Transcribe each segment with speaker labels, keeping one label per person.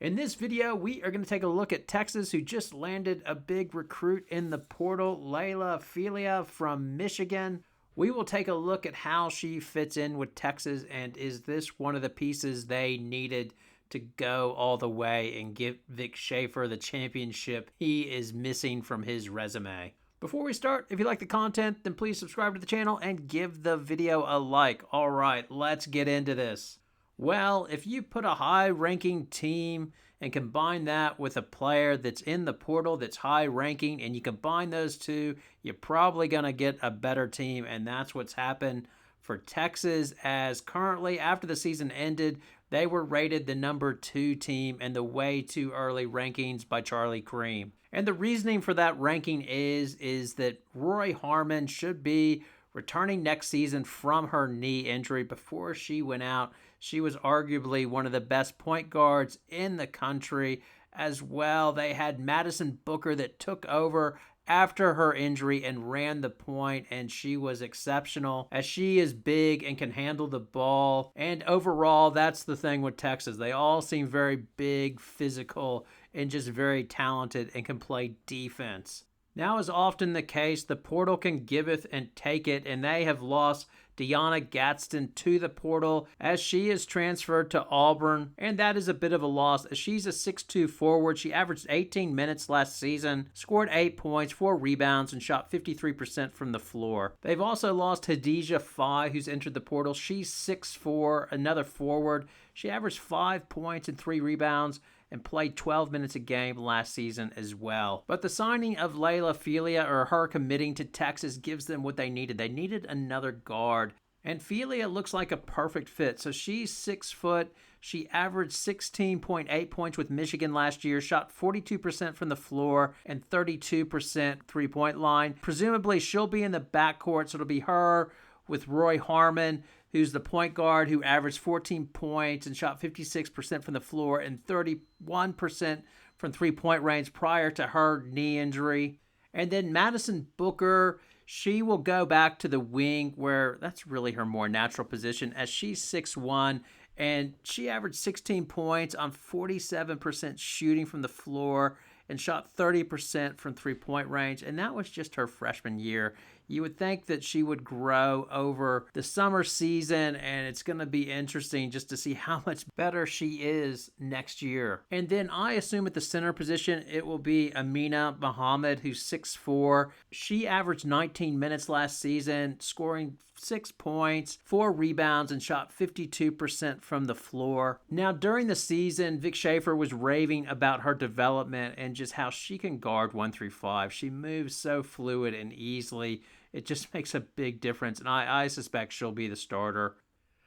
Speaker 1: In this video, we are going to take a look at Texas, who just landed a big recruit in the portal, Laila Phelia from Michigan. We will take a look at how she fits in with Texas, and is this one of the pieces they needed to go all the way and give Vic Schaefer the championship he is missing from his resume. Before we start, if you like the content, then please subscribe to the channel and give the video a like. All right, let's get into this. Well, if you put a high-ranking team and combine that with a player that's in the portal that's high-ranking, and you combine those two, you're probably going to get a better team, and that's what's happened for Texas, as currently, after the season ended, they were rated the number 2 team in the way too early rankings by Charlie Cream. And the reasoning for that ranking is that Rori Harmon should be returning next season from her knee injury. Before she went out, she was arguably one of the best point guards in the country. As well, they had Madison Booker that took over after her injury and ran the point, and she was exceptional, as she is big and can handle the ball. And overall, that's the thing with Texas. They all seem very big, physical, and just very talented and can play defense. Now, as often the case, the portal can giveth and taketh, and they have lost Deanna Gadsden to the portal as she is transferred to Auburn, and that is a bit of a loss as she's a 6'2 forward. She averaged 18 minutes last season, scored 8 points, 4 rebounds, and shot 53% from the floor. They've also lost Hadijah Fye, who's entered the portal. She's 6'4", another forward. She averaged 5 points and 3 rebounds and played 12 minutes a game last season as well. But the signing of Laila Phelia, or her committing to Texas, gives them what they needed. They needed another guard, and Phelia looks like a perfect fit. So she's 6 foot. She averaged 16.8 points with Michigan last year, shot 42% from the floor and 32% three-point line. Presumably she'll be in the backcourt, so it'll be her with Rori Harmon, who's the point guard, who averaged 14 points and shot 56% from the floor and 31% from three-point range prior to her knee injury. And then Madison Booker, she will go back to the wing, where that's really her more natural position, as she's 6'1", and she averaged 16 points on 47% shooting from the floor and shot 30% from three-point range, and that was just her freshman year. You would think that she would grow over the summer season, and it's going to be interesting just to see how much better she is next year. And then I assume at the center position, it will be Amina Muhammad, who's 6'4". She averaged 19 minutes last season, scoring 6 points, 4 rebounds, and shot 52% from the floor. Now, during the season, Vic Schaefer was raving about her development and just how she can guard 1 through 5. She moves so fluid and easily. It just makes a big difference, and I suspect she'll be the starter.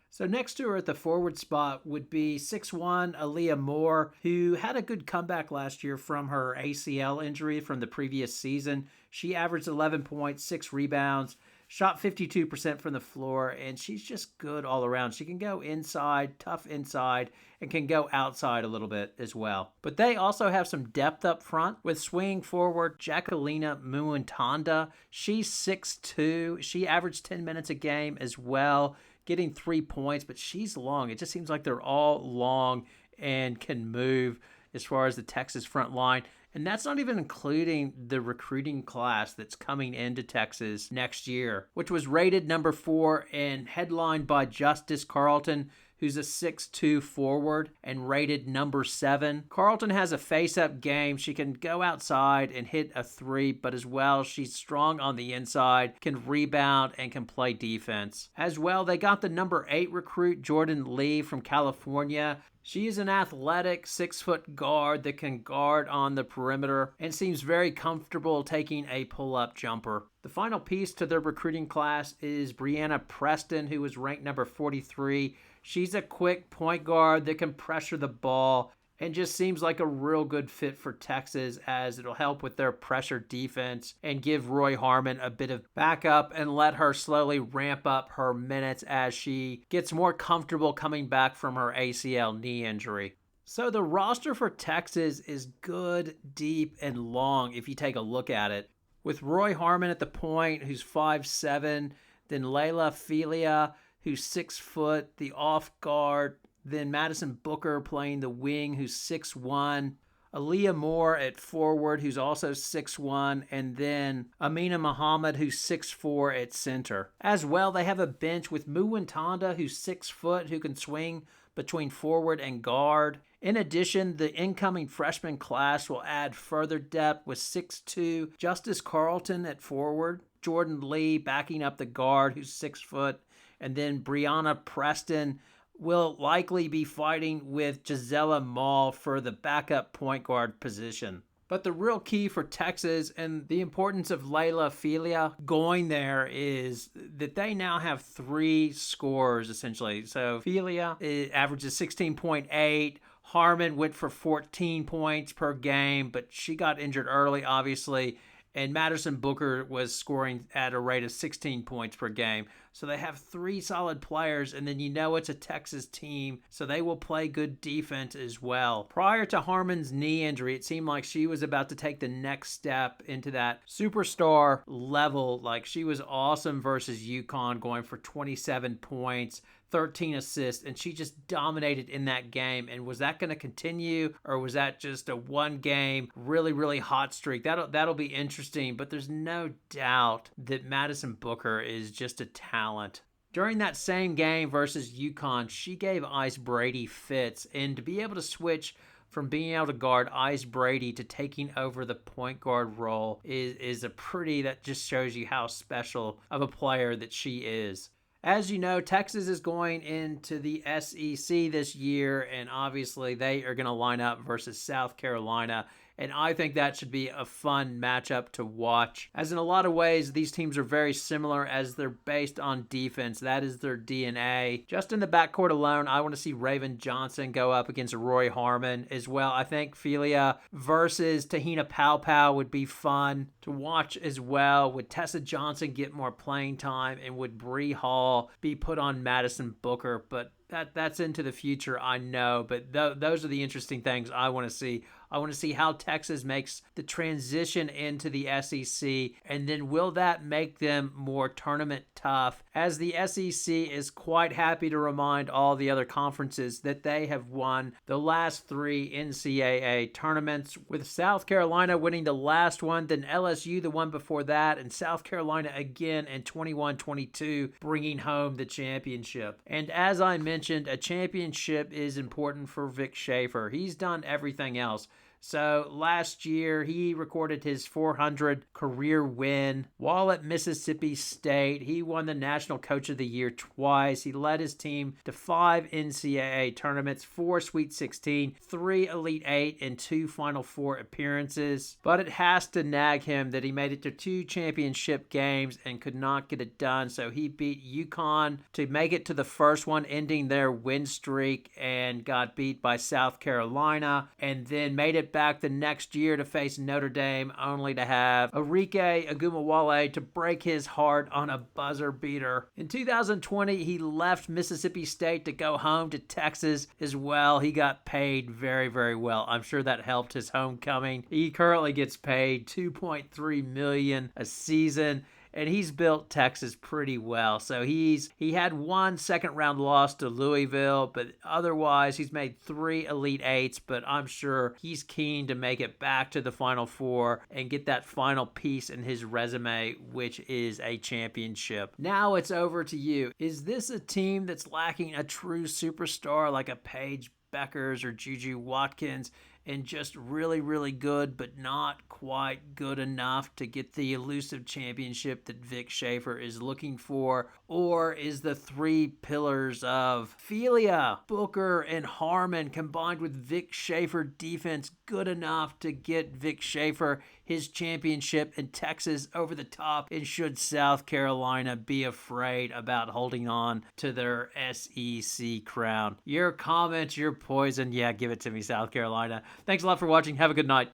Speaker 1: So next to her at the forward spot would be 6'1" Aaliyah Moore, who had a good comeback last year from her ACL injury from the previous season. She averaged 11 points, 6 rebounds, shot 52% from the floor, and she's just good all around. She can go inside, tough inside, and can go outside a little bit as well. But they also have some depth up front with swing forward Jacquelina Muantanda. She's 6'2". She averaged 10 minutes a game as well, getting 3 points, but she's long. It just seems like they're all long and can move as far as the Texas front line. And that's not even including the recruiting class that's coming into Texas next year, which was rated number 4 and headlined by Justice Carlton, who's a 6'2 forward and rated number 7. Carlton has a face-up game. She can go outside and hit a 3, but as well, she's strong on the inside, can rebound, and can play defense. As well, they got the number 8 recruit, Jordan Lee from California. She is an athletic 6-foot guard that can guard on the perimeter and seems very comfortable taking a pull-up jumper. The final piece to their recruiting class is Brianna Preston, who was ranked number 43. She's a quick point guard that can pressure the ball and just seems like a real good fit for Texas, as it'll help with their pressure defense and give Rori Harmon a bit of backup and let her slowly ramp up her minutes as she gets more comfortable coming back from her ACL knee injury. So the roster for Texas is good, deep, and long if you take a look at it. With Rori Harmon at the point, who's 5'7", then Laila Phelia, who's 6 foot, the off guard, Then Madison Booker playing the wing, who's 6'1". Aaliyah Moore at forward, who's also 6'1", and then Amina Muhammad, who's 6'4", at center. As well, they have a bench with Muwantanda, who's 6 foot, who can swing between forward and guard. In addition, the incoming freshman class will add further depth with 6'2", Justice Carlton at forward, Jordan Lee backing up the guard, who's 6 foot, and then Brianna Preston will likely be fighting with Gisela Maul for the backup point guard position. But the real key for Texas and the importance of Laila Phelia going there is that they now have 3 scorers, essentially. So Phelia averages 16.8. Harmon went for 14 points per game, but she got injured early, obviously. And Madison Booker was scoring at a rate of 16 points per game. So they have 3 solid players, and then it's a Texas team, so they will play good defense as well. Prior to Harmon's knee injury, it seemed like she was about to take the next step into that superstar level. Like, she was awesome versus UConn, going for 27 points, 13 assists, and she just dominated in that game. And was that going to continue, or was that just a one-game, really, really hot streak? That'll be interesting, but there's no doubt that Madison Booker is just a talent. During that same game versus UConn, she gave Ice Brady fits, and to be able to switch from being able to guard Ice Brady to taking over the point guard role is that just shows you how special of a player that she is. As you know, Texas is going into the SEC this year, and obviously they are going to line up versus South Carolina. And I think that should be a fun matchup to watch, as in a lot of ways, these teams are very similar as they're based on defense. That is their DNA. Just in the backcourt alone, I want to see Raven Johnson go up against Rori Harmon as well. I think Phelia versus Tahina Paopao would be fun to watch as well. Would Tessa Johnson get more playing time, and would Bree Hall be put on Madison Booker? But that's into the future, I know. But those are the interesting things I want to see. I want to see how Texas makes the transition into the SEC, and then will that make them more tournament tough, as the SEC is quite happy to remind all the other conferences that they have won the last 3 NCAA tournaments, with South Carolina winning the last one, then LSU the one before that, and South Carolina again in 21-22 bringing home the championship. And as I mentioned, a championship is important for Vic Schaefer. He's done everything else. So last year, he recorded his 400 career win while at Mississippi State. He won the National Coach of the Year twice. He led his team to 5 NCAA tournaments, 4 Sweet 16, 3 Elite 8, and 2 Final Four appearances. But it has to nag him that he made it to 2 championship games and could not get it done. So he beat UConn to make it to the first one, ending their win streak, and got beat by South Carolina, and then made it back the next year to face Notre Dame, only to have Arike Agumawale to break his heart on a buzzer beater. In 2020, he left Mississippi State to go home to Texas as well. He got paid very, very well. I'm sure that helped his homecoming. He currently gets paid $2.3 million a season, and he's built Texas pretty well. So he had 1 second-round loss to Louisville, but otherwise he's made 3 Elite Eights, but I'm sure he's keen to make it back to the Final Four and get that final piece in his resume, which is a championship. Now it's over to you. Is this a team that's lacking a true superstar like a Paige Beckers or Juju Watkins, and just really, really good, but not quite good enough to get the elusive championship that Vic Schaefer is looking for? Or is the 3 pillars of Phelia, Booker, and Harmon combined with Vic Schaefer defense good enough to get Vic Schaefer his championship and Texas over the top? And should South Carolina be afraid about holding on to their SEC crown? Your comments, your poison. Yeah, give it to me, South Carolina. Thanks a lot for watching. Have a good night.